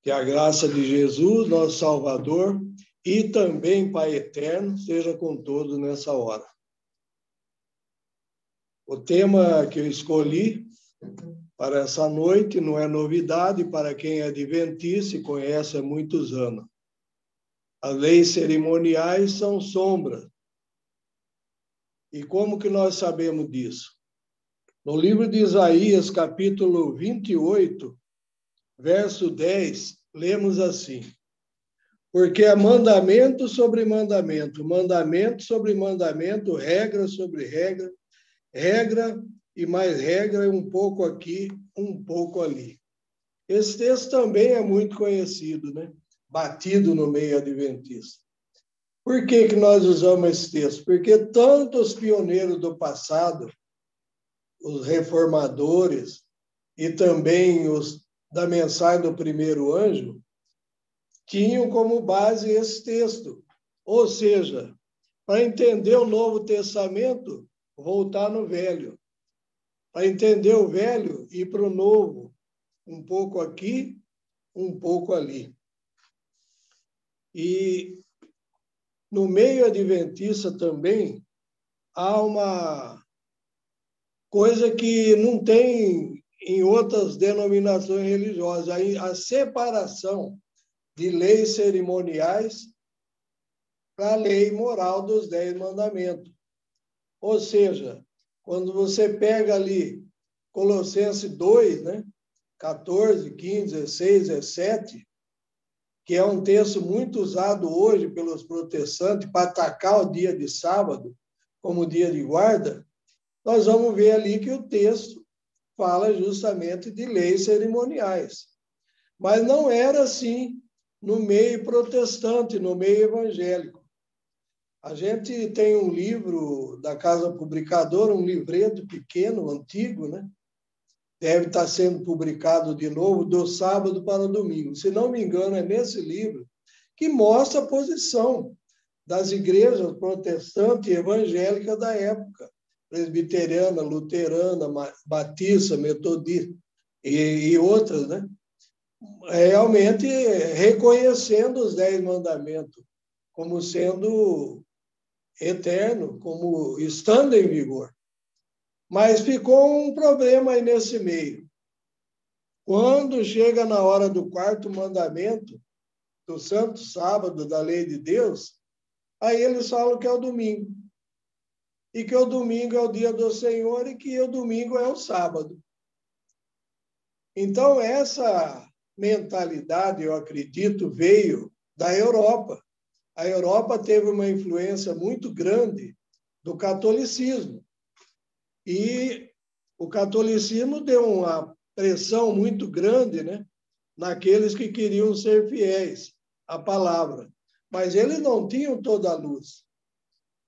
Que a graça de Jesus, nosso Salvador, e também Pai Eterno, seja com todos nessa hora. O tema que eu escolhi para essa noite não é novidade para quem é adventista e conhece há muitos anos. As leis cerimoniais são sombras. E como que nós sabemos disso? No livro de Isaías, capítulo 28, verso 10, lemos assim: porque é mandamento sobre mandamento, mandamento sobre mandamento, regra sobre regra, regra e mais regra, um pouco aqui, um pouco ali. Esse texto também é muito conhecido, né? Batido no meio adventista. Por que que nós usamos esse texto? Porque tantos pioneiros do passado, os reformadores e também os da mensagem do primeiro anjo, tinham como base esse texto. Ou seja, para entender o Novo Testamento, voltar no Velho. Para entender o Velho, ir para o Novo. Um pouco aqui, um pouco ali. E no meio adventista também há uma coisa que não tem em outras denominações religiosas, a separação de leis cerimoniais para a lei moral dos 10 mandamentos. Ou seja, quando você pega ali Colossenses 2, né, 14, 15, 16, 17, que é um texto muito usado hoje pelos protestantes para atacar o dia de sábado como dia de guarda, nós vamos ver ali que o texto fala justamente de leis cerimoniais. Mas não era assim no meio protestante, no meio evangélico. A gente tem um livro da Casa Publicadora, um livreto pequeno, antigo, né? Deve estar sendo publicado de novo, do sábado para o domingo. Se não me engano, é nesse livro que mostra a posição das igrejas protestantes e evangélicas da época. Presbiteriana, luterana, batista, metodista e outras, né? Realmente reconhecendo os 10 mandamentos como sendo eterno, como estando em vigor. Mas ficou um problema aí nesse meio. Quando chega na hora do 4º mandamento, do Santo Sábado, da lei de Deus, aí eles falam que é o domingo. E que o domingo é o dia do Senhor e que o domingo é o sábado. Então, essa mentalidade, eu acredito, veio da Europa. A Europa teve uma influência muito grande do catolicismo. E o catolicismo deu uma pressão muito grande, né, naqueles que queriam ser fiéis à palavra. Mas eles não tinham toda a luz.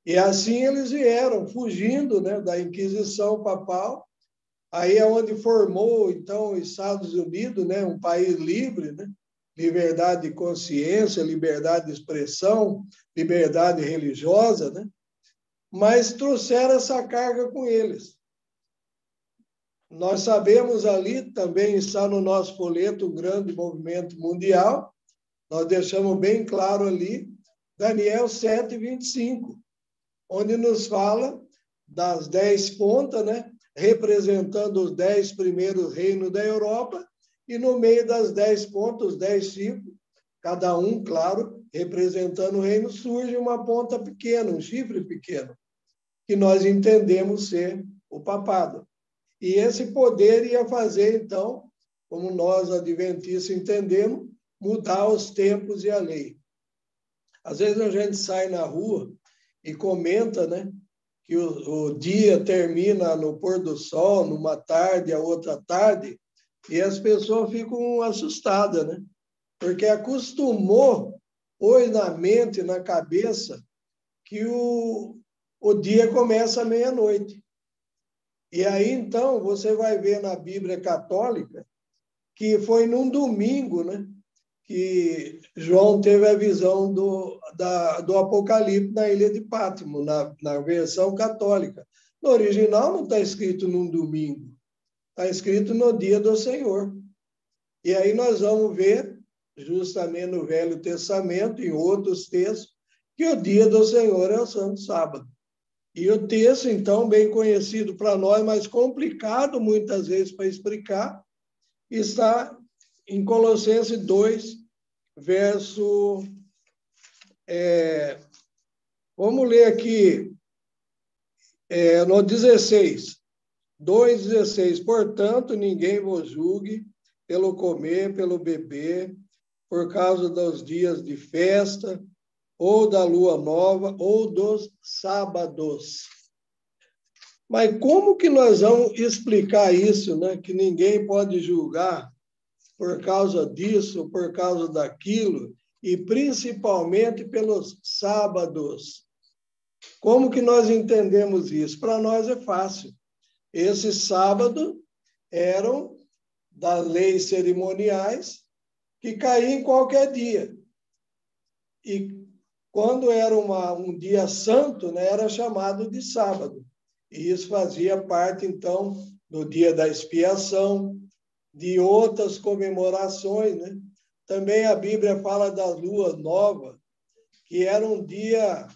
E assim eles vieram, fugindo, né, da Inquisição papal. Aí é onde formou, então, os Estados Unidos, né, um país livre, né, liberdade de consciência, liberdade de expressão, liberdade religiosa, né, mas trouxeram essa carga com eles. Nós sabemos ali, também está no nosso folheto, um grande movimento mundial, nós deixamos bem claro ali, Daniel 7, 25, onde nos fala das 10 pontas, né, representando os 10 primeiros reinos da Europa, e no meio das 10 pontas, os 10 chifres, cada um, claro, representando o reino, surge uma ponta pequena, um chifre pequeno, que nós entendemos ser o papado. E esse poder ia fazer, então, como nós adventistas entendemos, mudar os tempos e a lei. Às vezes a gente sai na rua e comenta, né, que o dia termina no pôr do sol, numa tarde, a outra tarde, e as pessoas ficam assustadas, né? Porque acostumou, pôs na mente, na cabeça, que o dia começa à meia-noite. E aí, então, você vai ver na Bíblia Católica que foi num domingo, né, que João teve a visão do Apocalipse na ilha de Patmos, na versão católica. No original não está escrito num domingo, está escrito no dia do Senhor. E aí nós vamos ver justamente no Velho Testamento, em outros textos, que o dia do Senhor é o Santo Sábado. E o texto, então, bem conhecido para nós, mas complicado muitas vezes para explicar, está em Colossenses 2, verso... vamos ler aqui no 16. 2,16. Portanto, ninguém vos julgue pelo comer, pelo beber, por causa dos dias de festa, ou da lua nova, ou dos sábados. Mas como que nós vamos explicar isso, né? Que ninguém pode julgar por causa disso, por causa daquilo, e principalmente pelos sábados. Como que nós entendemos isso? Para nós é fácil. Esses sábados eram das leis cerimoniais que caíam em qualquer dia. E quando era um dia santo, né, era chamado de sábado. E isso fazia parte, então, do dia da expiação, de outras comemorações, né? Também a Bíblia fala da lua nova, que era um dia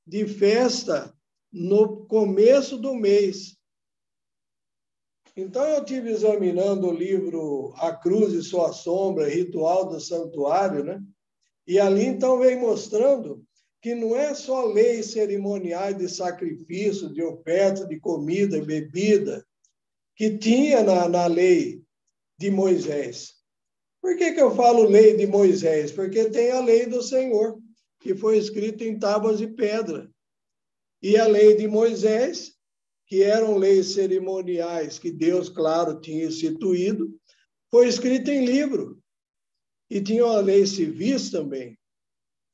de festa no começo do mês. Então, eu estive examinando o livro A Cruz e Sua Sombra, Ritual do Santuário, né? E ali, então, vem mostrando que não é só leis cerimoniais de sacrifício, de oferta, de comida e bebida, que tinha na lei de Moisés. Por que eu falo lei de Moisés? Porque tem a lei do Senhor, que foi escrita em tábuas de pedra. E a lei de Moisés, que eram leis cerimoniais que Deus, claro, tinha instituído, foi escrita em livro. E tinha a lei civis também.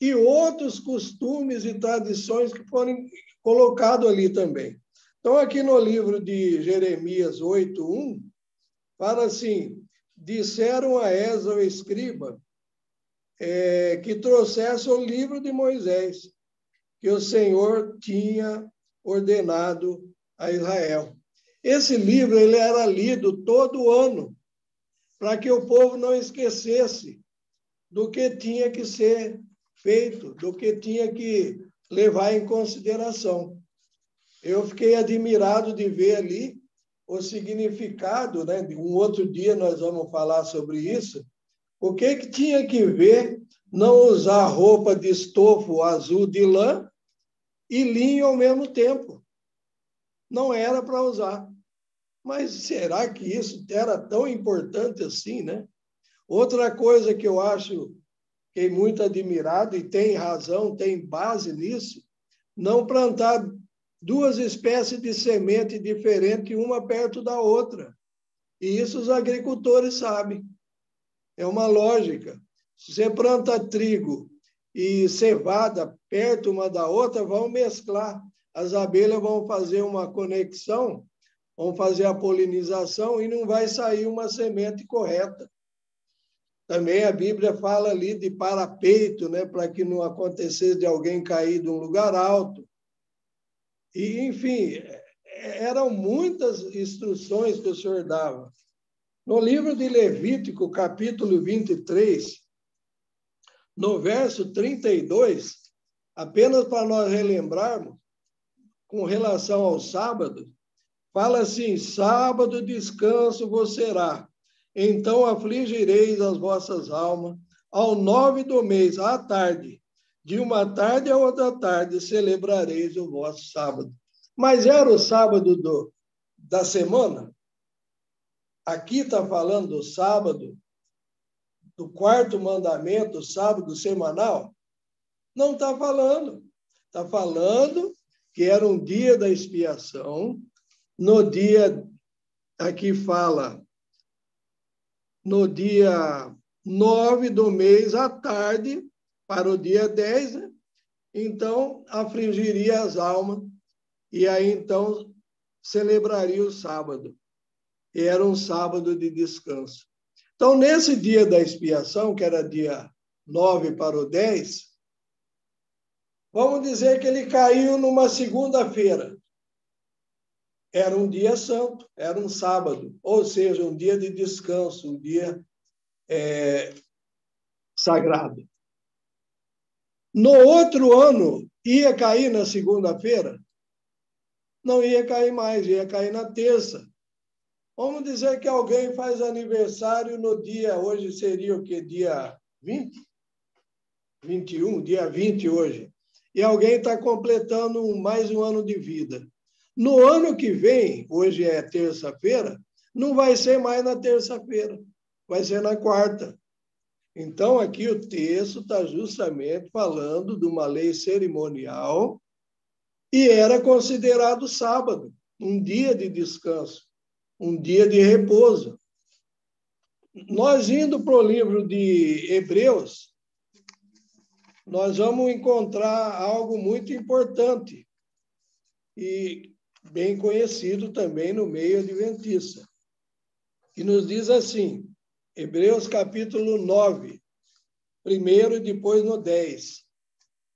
E outros costumes e tradições que foram colocados ali também. Então, aqui no livro de Jeremias 8:1, fala assim: disseram a Esdras, o escriba, que trouxesse o livro de Moisés, que o Senhor tinha ordenado a Israel. Esse livro ele era lido todo ano, para que o povo não esquecesse do que tinha que ser feito, do que tinha que levar em consideração. Eu fiquei admirado de ver ali o significado, né? Um outro dia nós vamos falar sobre isso. O que tinha que ver não usar roupa de estofo azul de lã e linho ao mesmo tempo. Não era para usar. Mas será que isso era tão importante assim, né? Outra coisa que eu acho fiquei muito admirado, e tem razão, tem base nisso, não plantar duas espécies de semente diferentes, uma perto da outra. E isso os agricultores sabem. É uma lógica. Se você planta trigo e cevada perto uma da outra, vão mesclar. As abelhas vão fazer uma conexão, vão fazer a polinização e não vai sair uma semente correta. Também a Bíblia fala ali de parapeito, né, para que não acontecesse de alguém cair de um lugar alto. E, enfim, eram muitas instruções que o Senhor dava. No livro de Levítico, capítulo 23, no verso 32, apenas para nós relembrarmos, com relação ao sábado, fala assim: sábado descanso vos será. Então afligireis as vossas almas ao 9 do mês, à tarde. De uma tarde a outra tarde celebrareis o vosso sábado. Mas era o sábado da semana? Aqui está falando do sábado, do quarto mandamento, sábado semanal? Não está falando. Está falando que era um dia da expiação. No dia, aqui fala, no dia 9 do mês, à tarde, para o dia 10, né? Então, afligiria as almas, e aí, então, celebraria o sábado. E era um sábado de descanso. Então, nesse dia da expiação, que era dia 9 para o 10, vamos dizer que ele caiu numa segunda-feira. Era um dia santo, era um sábado, ou seja, um dia de descanso, um dia sagrada. No outro ano, ia cair na segunda-feira? Não ia cair mais, ia cair na terça. Vamos dizer que alguém faz aniversário no dia, hoje seria o quê? Dia 20? 21, dia 20 hoje. E alguém está completando mais um ano de vida. No ano que vem, hoje é terça-feira, não vai ser mais na terça-feira, vai ser na quarta. Então, aqui o texto está justamente falando de uma lei cerimonial e era considerado sábado, um dia de descanso, um dia de repouso. Nós indo para o livro de Hebreus, nós vamos encontrar algo muito importante e bem conhecido também no meio adventista, que nos diz assim, Hebreus capítulo 9, primeiro e depois no 10.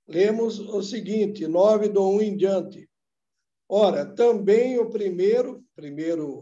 Lemos o seguinte, 9 do 1 em diante. Ora, também o primeiro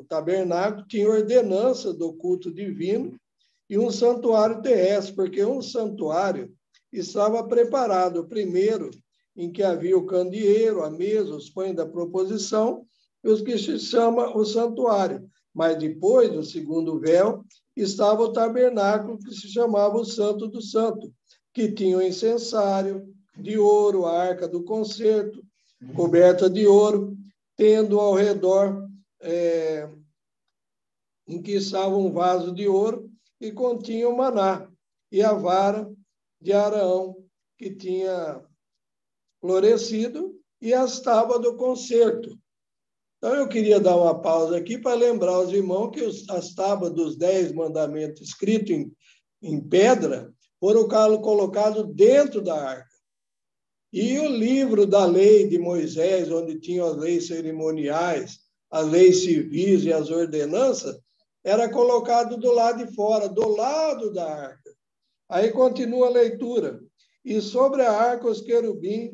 tabernáculo tinha ordenança do culto divino e um santuário terrestre, porque um santuário estava preparado, o primeiro, em que havia o candeeiro, a mesa, os pães da proposição, e os que se chama o santuário. Mas depois, o segundo véu, estava o tabernáculo, que se chamava o Santo do Santo, que tinha o incensário de ouro, a arca do concerto, coberta de ouro, tendo ao redor em que estava um vaso de ouro e continha o maná, e a vara de Arão, que tinha florescido, e as tábuas do concerto. Então, eu queria dar uma pausa aqui para lembrar aos irmãos que as tábuas dos 10 mandamentos escritos em pedra foram colocados dentro da arca. E o livro da lei de Moisés, onde tinham as leis cerimoniais, as leis civis e as ordenanças, era colocado do lado de fora, do lado da arca. Aí continua a leitura. E sobre a arca os querubins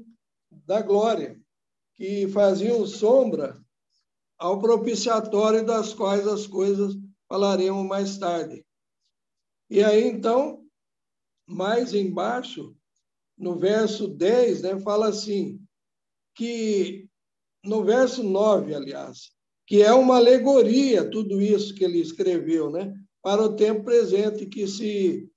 da glória, que faziam sombra ao propiciatório, das quais as coisas falaremos mais tarde. E aí, então, mais embaixo, no verso 10, né, fala assim, que no verso 9, aliás, que é uma alegoria, tudo isso que ele escreveu, né, para o tempo presente, que se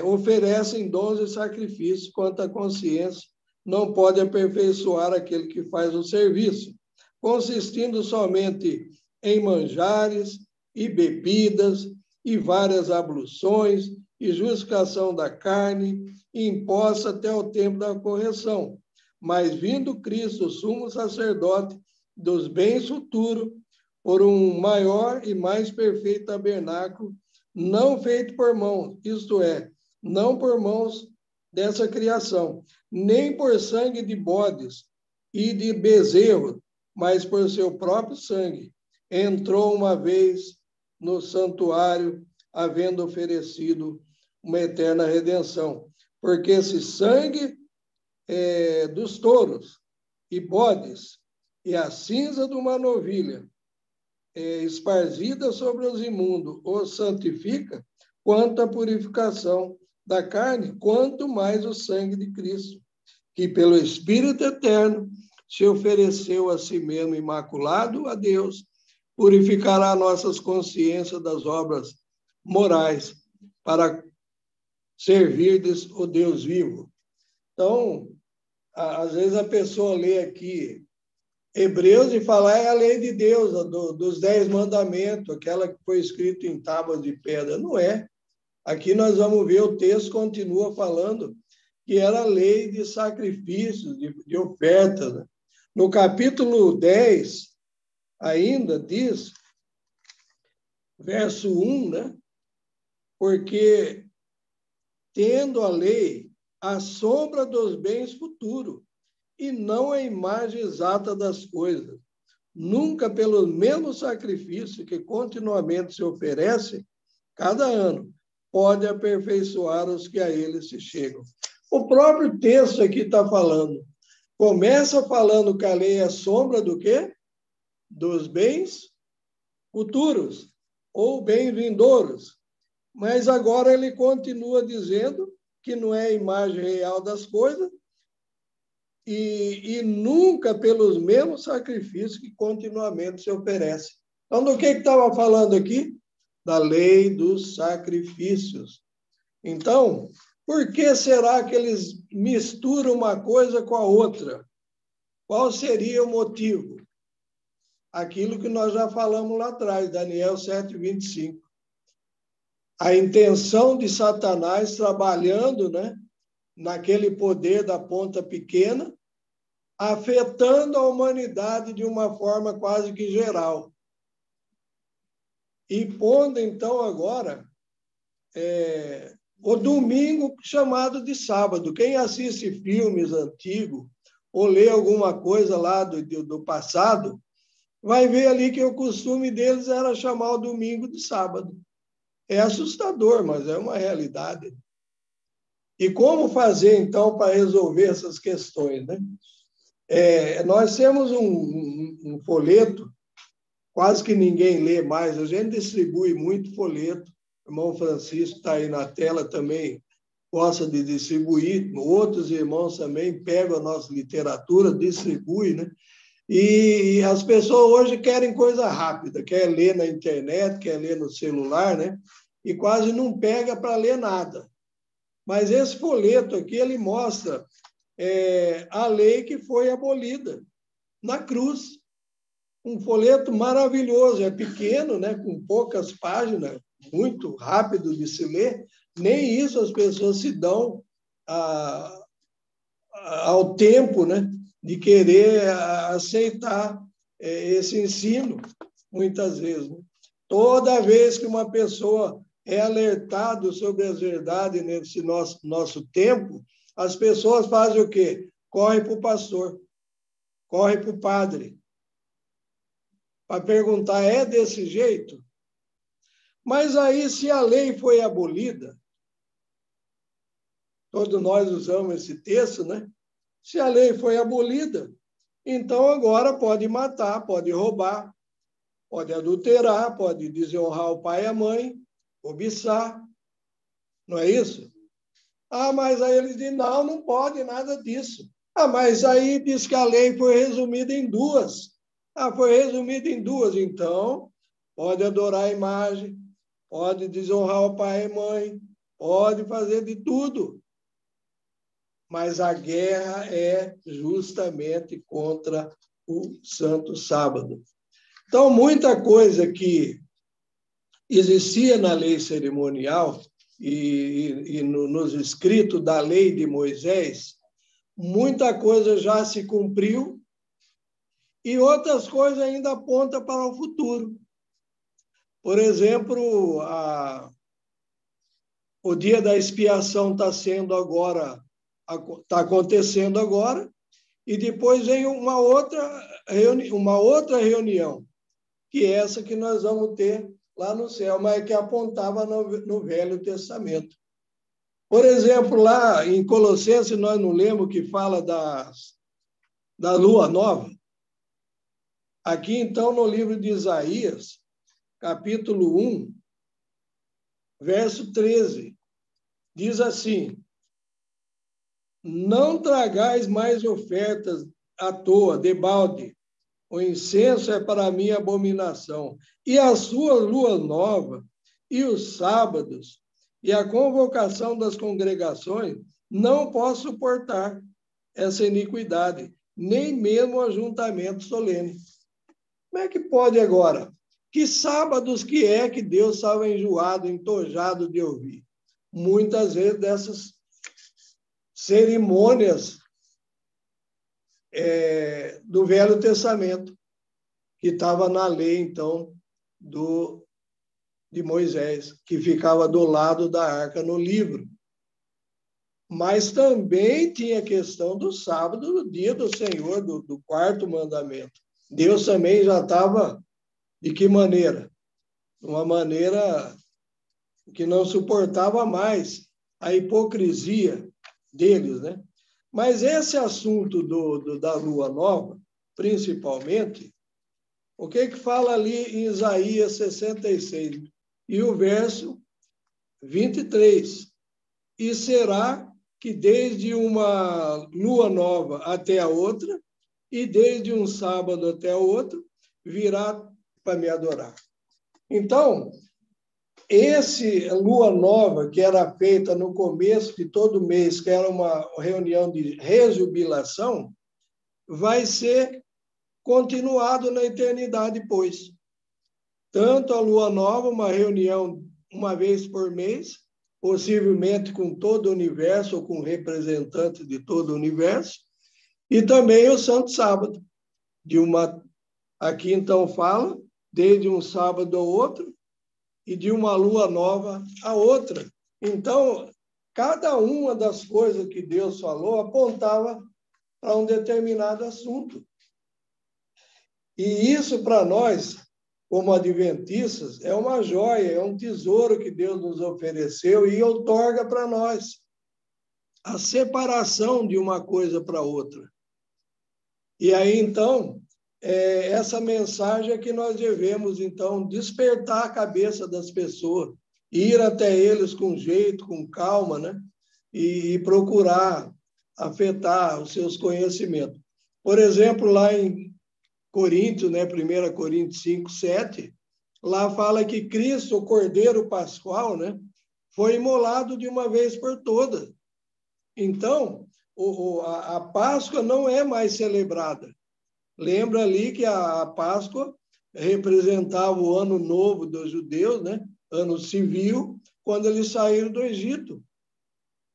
oferecem dons e sacrifícios, quanto a consciência não pode aperfeiçoar aquele que faz o serviço, consistindo somente em manjares e bebidas e várias abluções e justificação da carne, imposta até o tempo da correção. Mas vindo Cristo, sumo sacerdote dos bens futuros, por um maior e mais perfeito tabernáculo, não feito por mãos, isto é, não por mãos dessa criação, nem por sangue de bodes e de bezerro, mas por seu próprio sangue, entrou uma vez no santuário, havendo oferecido uma eterna redenção. Porque esse sangue dos touros e bodes e a cinza de uma novilha esparzida sobre os imundos os santifica, quanto a purificação da carne, quanto mais o sangue de Cristo, que pelo Espírito Eterno se ofereceu a si mesmo imaculado a Deus, purificará nossas consciências das obras morais para servirdes o Deus vivo. Então, às vezes a pessoa lê aqui Hebreus e fala, é a lei de Deus, dos 10 mandamentos, aquela que foi escrita em tábuas de pedra. Não é. Aqui nós vamos ver, o texto continua falando que era a lei de sacrifícios, de ofertas. Né? No capítulo 10, ainda diz, verso 1, né? Porque tendo a lei a sombra dos bens futuros, e não a imagem exata das coisas, nunca pelo mesmo sacrifício que continuamente se oferece, cada ano, pode aperfeiçoar os que a ele se chegam. O próprio texto aqui está falando, começa falando que a lei é sombra do quê? Dos bens futuros, ou bens vindouros. Mas agora ele continua dizendo que não é a imagem real das coisas e nunca pelos mesmos sacrifícios que continuamente se oferece. Então, do que estava falando aqui? Da lei dos sacrifícios. Então, por que será que eles misturam uma coisa com a outra? Qual seria o motivo? Aquilo que nós já falamos lá atrás, Daniel 7:25. A intenção de Satanás trabalhando, né, naquele poder da ponta pequena, afetando a humanidade de uma forma quase que geral. E pondo, então, agora, o domingo chamado de sábado. Quem assiste filmes antigos ou lê alguma coisa lá do passado, vai ver ali que o costume deles era chamar o domingo de sábado. É assustador, mas é uma realidade. E como fazer, então, para resolver essas questões, né? Nós temos um folheto, quase que ninguém lê mais, a gente distribui muito folheto. O irmão Francisco está aí na tela também, gosta de distribuir, outros irmãos também pegam a nossa literatura, distribuem, né? E as pessoas hoje querem coisa rápida, quer ler na internet, quer ler no celular, né? E quase não pega para ler nada. Mas esse folheto aqui, ele mostra a lei que foi abolida na cruz. Um folheto maravilhoso, é pequeno, né? Com poucas páginas, muito rápido de se ler. Nem isso as pessoas se dão ao tempo, né? De querer aceitar esse ensino, muitas vezes. Né? Toda vez que uma pessoa é alertada sobre as verdades nesse nosso tempo, as pessoas fazem o quê? Correm para o pastor, correm para o padre, para perguntar, é desse jeito? Mas aí, se a lei foi abolida, todos nós usamos esse texto, né? Se a lei foi abolida, então agora pode matar, pode roubar, pode adulterar, pode desonrar o pai e a mãe, cobiçar. Não é isso? Ah, mas aí eles dizem, não, não pode nada disso. Ah, mas aí diz que a lei foi resumida em duas. Ah, foi resumida em duas, então pode adorar a imagem, pode desonrar o pai e mãe, pode fazer de tudo. Mas a guerra é justamente contra o Santo Sábado. Então, muita coisa que existia na lei cerimonial e nos escritos da lei de Moisés, muita coisa já se cumpriu e outras coisas ainda apontam para o futuro. Por exemplo, o dia da expiação está acontecendo agora, e depois vem uma outra reunião, que é essa que nós vamos ter lá no céu, mas que apontava no Velho Testamento. Por exemplo, lá em Colossenses, nós não lemos que fala da lua nova. Aqui, então, no livro de Isaías, capítulo 1, verso 13, diz assim: não tragais mais ofertas à toa, debalde. O incenso é para mim abominação. E a sua lua nova, e os sábados, e a convocação das congregações, não posso suportar essa iniquidade, nem mesmo o ajuntamento solene. Como é que pode agora? Que sábados que é que Deus estava enjoado, entojado de ouvir? Muitas vezes dessas cerimônias do Velho Testamento, que estava na lei, então, de Moisés, que ficava do lado da arca no livro. Mas também tinha a questão do sábado, do dia do Senhor, do quarto mandamento. Deus também já estava, de que maneira? De uma maneira que não suportava mais a hipocrisia deles, né? Mas esse assunto da lua nova, principalmente, o que fala ali em Isaías 66? E o verso 23. E será que desde uma lua nova até a outra, e desde um sábado até o outro, virá para me adorar. Então, esse lua nova, que era feita no começo de todo mês, que era uma reunião de rejubilação, vai ser continuado na eternidade depois. Tanto a lua nova, uma reunião uma vez por mês, possivelmente com todo o universo, ou com representantes de todo o universo, e também o Santo Sábado. Aqui então fala, desde um sábado ao outro, e de uma lua nova a outra. Então, cada uma das coisas que Deus falou apontava para um determinado assunto. E isso, para nós, como adventistas, é uma joia, é um tesouro que Deus nos ofereceu e outorga para nós a separação de uma coisa para outra. E aí, então, essa mensagem é que nós devemos, então, despertar a cabeça das pessoas, ir até eles com jeito, com calma, né? E procurar afetar os seus conhecimentos. Por exemplo, lá em Coríntios, né, 1 Coríntios 5, 7, lá fala que Cristo, o Cordeiro Pascual, né, foi imolado de uma vez por todas. Então, a Páscoa não é mais celebrada. Lembra ali que a Páscoa representava o ano novo dos judeus, né? Ano civil, quando eles saíram do Egito.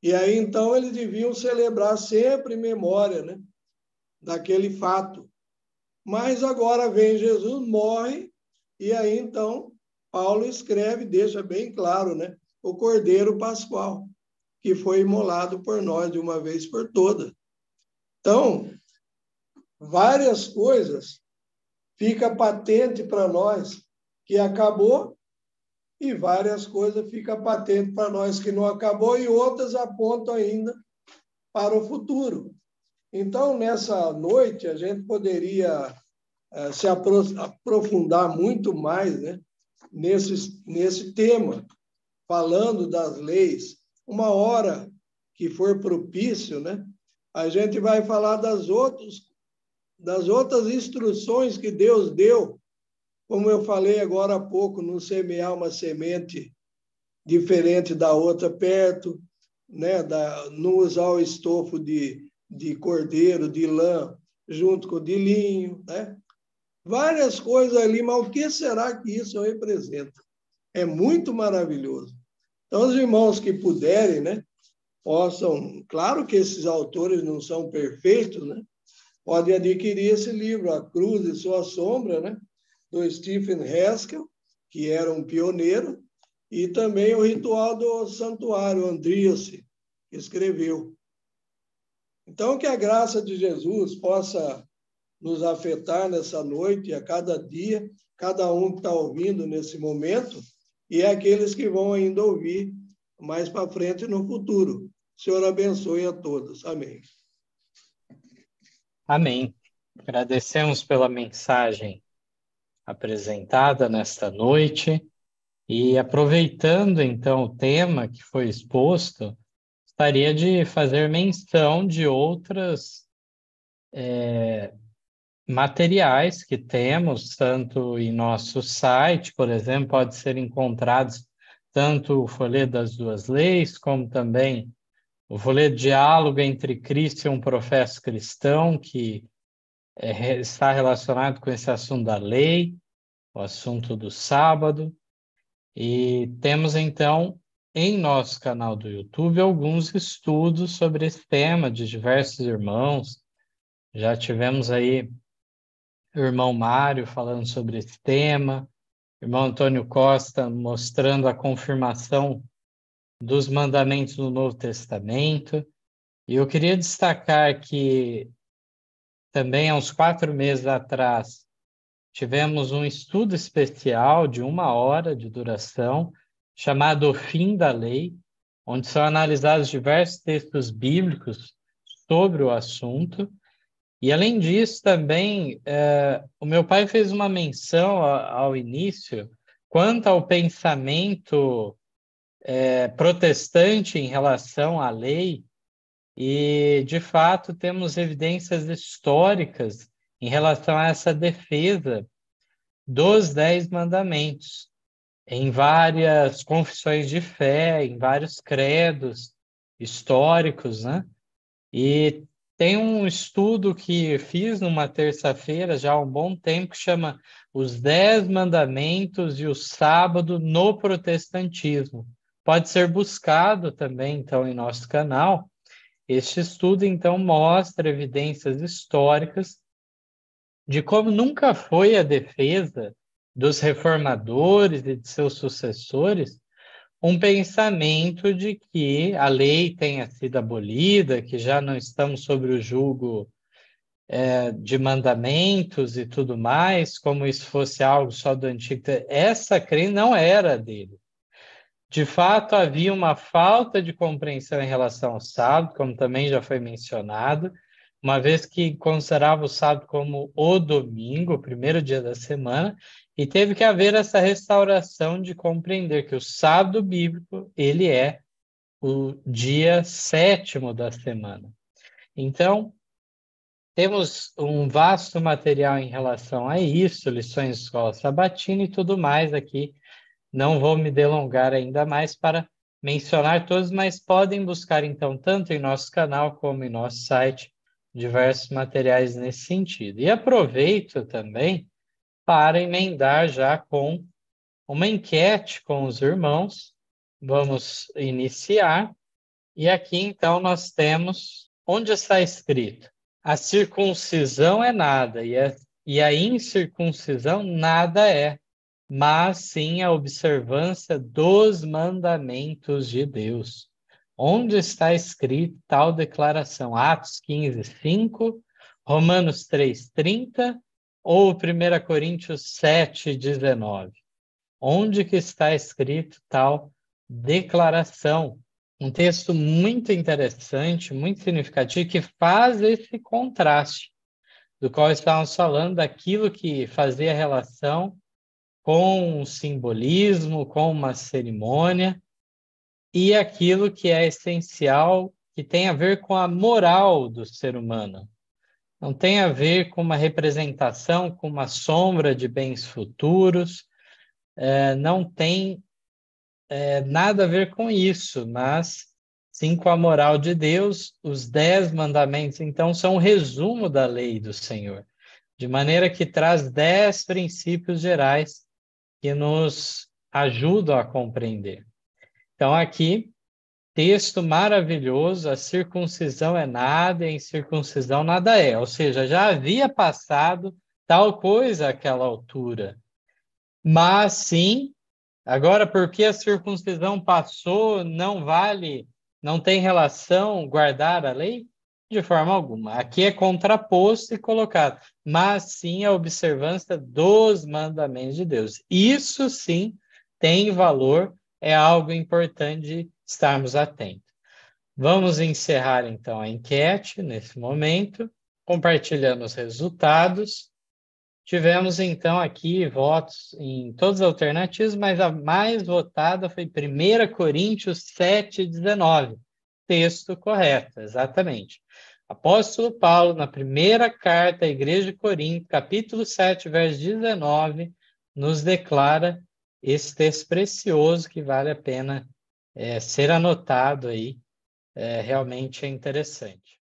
E aí, então, eles deviam celebrar sempre em memória, né? Daquele fato. Mas agora vem Jesus, morre, e aí, então, Paulo escreve, deixa bem claro, né? O Cordeiro Pascual, que foi imolado por nós de uma vez por todas. Então, várias coisas fica patente para nós que acabou e várias coisas fica patente para nós que não acabou e outras apontam ainda para o futuro. Então, nessa noite, a gente poderia se aprofundar muito mais, né, nesse tema, falando das leis. Uma hora que for propício, né, a gente vai falar das outras instruções que Deus deu, como eu falei agora há pouco, não semear uma semente diferente da outra perto, né? Não usar o estofo de cordeiro, de lã, junto com o de linho, né? Várias coisas ali, mas o que será que isso representa? É muito maravilhoso. Então, os irmãos que puderem, né, possam... Claro que esses autores não são perfeitos, né? Pode adquirir esse livro, A Cruz e Sua Sombra, né? Do Stephen Haskell, que era um pioneiro, e também o Ritual do Santuário, Andríase, que escreveu. Então, que a graça de Jesus possa nos afetar nessa noite, a cada dia, cada um que está ouvindo nesse momento, e aqueles que vão ainda ouvir mais para frente no futuro. O Senhor abençoe a todos. Amém. Amém. Agradecemos pela mensagem apresentada nesta noite e aproveitando então o tema que foi exposto, gostaria de fazer menção de outras materiais que temos, tanto em nosso site, por exemplo, pode ser encontrados tanto o folheto das duas leis, como também o folheto Diálogo entre Cristo e um Professo Cristão, que está relacionado com esse assunto da lei, o assunto do sábado. E temos, então, em nosso canal do YouTube, alguns estudos sobre esse tema de diversos irmãos. Já tivemos aí o irmão Mário falando sobre esse tema, o irmão Antônio Costa mostrando a confirmação dos mandamentos do Novo Testamento. E eu queria destacar que também, há uns 4 meses atrás, tivemos um estudo especial de 1 hora de duração, chamado O Fim da Lei, onde são analisados diversos textos bíblicos sobre o assunto. E, além disso, também, o meu pai fez uma menção ao início quanto ao pensamento protestante em relação à lei, e, de fato, temos evidências históricas em relação a essa defesa dos 10 mandamentos, em várias confissões de fé, em vários credos históricos, né? E tem um estudo que fiz numa terça-feira, já há um bom tempo, que chama Os 10 Mandamentos e o Sábado no Protestantismo. Pode ser buscado também, então, em nosso canal. Este estudo, então, mostra evidências históricas de como nunca foi a defesa dos reformadores e de seus sucessores um pensamento de que a lei tenha sido abolida, que já não estamos sobre o jugo de mandamentos e tudo mais, como isso fosse algo só do Antigo. Essa crença não era dele. De fato, havia uma falta de compreensão em relação ao sábado, como também já foi mencionado, uma vez que considerava o sábado como o domingo, o primeiro dia da semana, e teve que haver essa restauração de compreender que o sábado bíblico, ele é o dia 7º da semana. Então, temos um vasto material em relação a isso, lições de escola sabatina e tudo mais aqui. Não vou me delongar ainda mais para mencionar todos, mas podem buscar, então, tanto em nosso canal como em nosso site, diversos materiais nesse sentido. E aproveito também para emendar já com uma enquete com os irmãos. Vamos iniciar. E aqui, então, nós temos onde está escrito: a circuncisão é nada e a incircuncisão nada é, mas sim a observância dos mandamentos de Deus. Onde está escrito tal declaração? Atos 15:5, Romanos 3:30 ou 1 Coríntios 7:19? Onde que está escrito tal declaração? Um texto muito interessante, muito significativo, que faz esse contraste do qual estávamos falando, daquilo que fazia relação com um simbolismo, com uma cerimônia, e aquilo que é essencial, que tem a ver com a moral do ser humano. Não tem a ver com uma representação, com uma sombra de bens futuros, não tem nada a ver com isso, mas sim com a moral de Deus. Os 10 mandamentos, então, são um resumo da lei do Senhor, de maneira que traz 10 princípios gerais que nos ajudam a compreender. Então, aqui, texto maravilhoso: a circuncisão é nada e a incircuncisão nada é. Ou seja, já havia passado tal coisa àquela altura. Mas, sim, agora, porque a circuncisão passou, não vale, não tem relação guardar a lei? De forma alguma. Aqui é contraposto e colocado, mas sim a observância dos mandamentos de Deus. Isso sim tem valor, é algo importante de estarmos atentos. Vamos encerrar então a enquete nesse momento, compartilhando os resultados. Tivemos, então, aqui votos em todas as alternativas, mas a mais votada foi 1 Coríntios 7:19. Texto correto, exatamente. Apóstolo Paulo, na primeira carta à Igreja de Corinto, capítulo 7, verso 19, nos declara esse texto precioso que vale a pena ser anotado aí. Realmente é interessante.